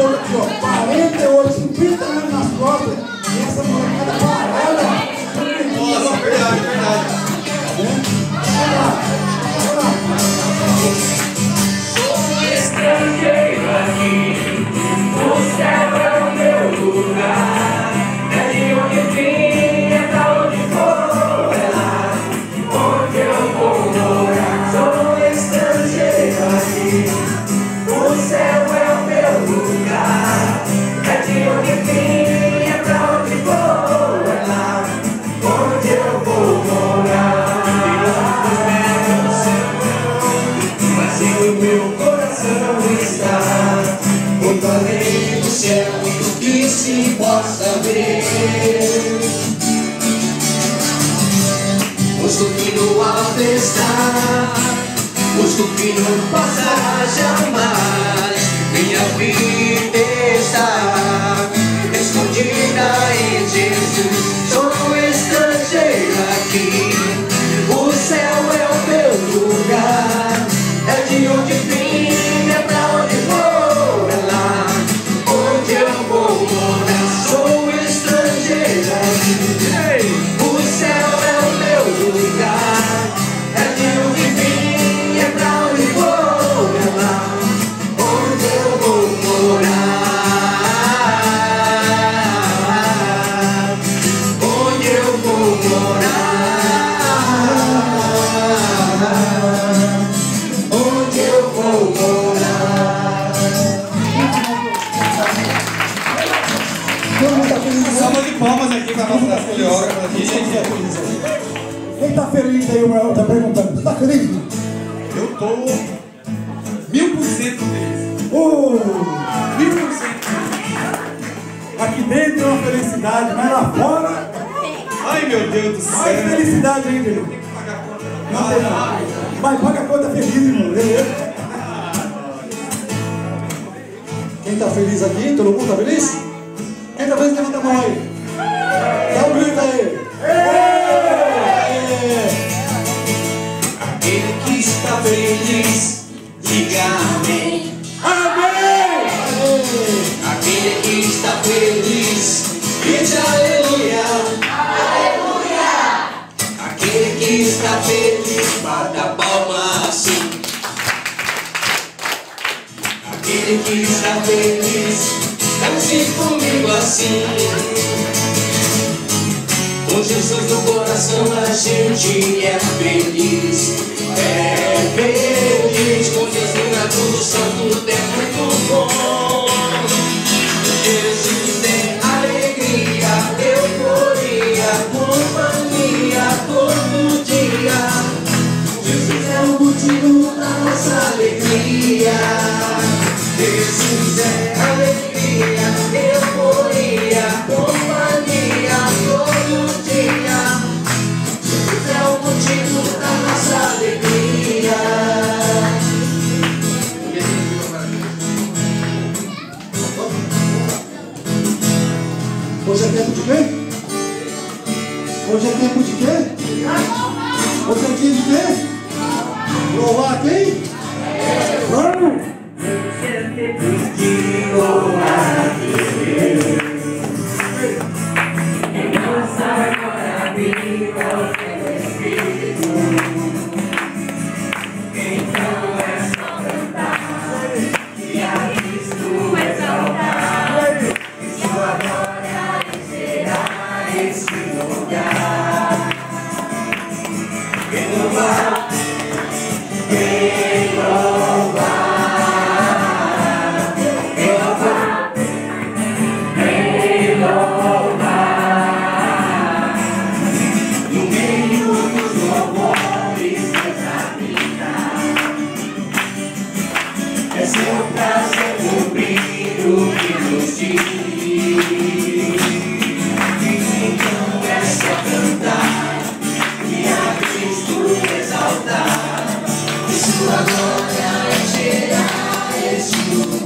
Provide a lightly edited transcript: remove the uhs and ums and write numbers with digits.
povo aqui, ó, 48, 50 anos nas costas, e essa molecada parada. Nossa, verdade, verdade. Tá vendo? Vamos lá, vamos lá. Sou estrangeiro aqui, o céu é o meu lugar. É de onde vim, é pra onde vou, é lá onde eu vou morar. Sou estrangeiro aqui, o céu é o meu lugar. É de onde vim, é pra onde vou, é lá onde eu vou morar. Mas o meu coração está muito além do céu e do que se possa ver. Posto que no alto está, posto que não passa jamais. Minha vida está escondida em Jesus. Sou estrangeiro aqui, o céu é o meu lugar. É de onde vim, é pra onde vou, é lá onde eu vou morar. Sou estrangeiro aqui, o céu é o meu lugar. É de onde vim, é pra onde vou, é lá onde eu vou morar. Onde eu vou morar. Onde eu vou morar. Todo mundo tá feliz aí? Salva de palmas aqui pra nossa coreógrafa aqui. Quem tá feliz aí, o Manuel tá perguntando. Você tá feliz? Eu tô 1000% feliz. 1000%. Aqui dentro é uma felicidade, mas lá fora, Ai, meu Deus do céu. mais felicidade ainda. Tem que pagar a conta. Não tem nada. Mas paga a conta feliz, irmão. Beleza? Quem tá feliz aqui? Todo mundo tá feliz? Quem tá feliz, levanta a mão aí. Dá um grito aí. Aquele que está feliz, diga amém. Amém! Aquele que está feliz, grite aleluia. Aleluia. Aquele que está feliz, bata a palma assim. Aquele que está feliz, dance comigo assim. Com Jesus no coração a gente é feliz. É feliz. Com Jesus na condução tudo é muito bom. Jesus é alegria, euforia, companhia todo dia. Jesus é o motivo da nossa alegria. Jesus é alegria, euforia, companhia todo dia. Jesus é o motivo da nossa alegria. Hoje é tempo de quê? Hoje é tempo de quê? Hoje é dia de quê? Louvar quem? Vamos! Hoje é tempo de louvar Deus. Em nossa glória viva o teu Espírito. Então é só cantar e a Cristo exaltar. E sua glória encherá este lugar. Quem louvar, quem louvar. É seu prazer cumprir o que nos diz. Então é só cantar e a Cristo exaltar. E sua glória encherá este lugar.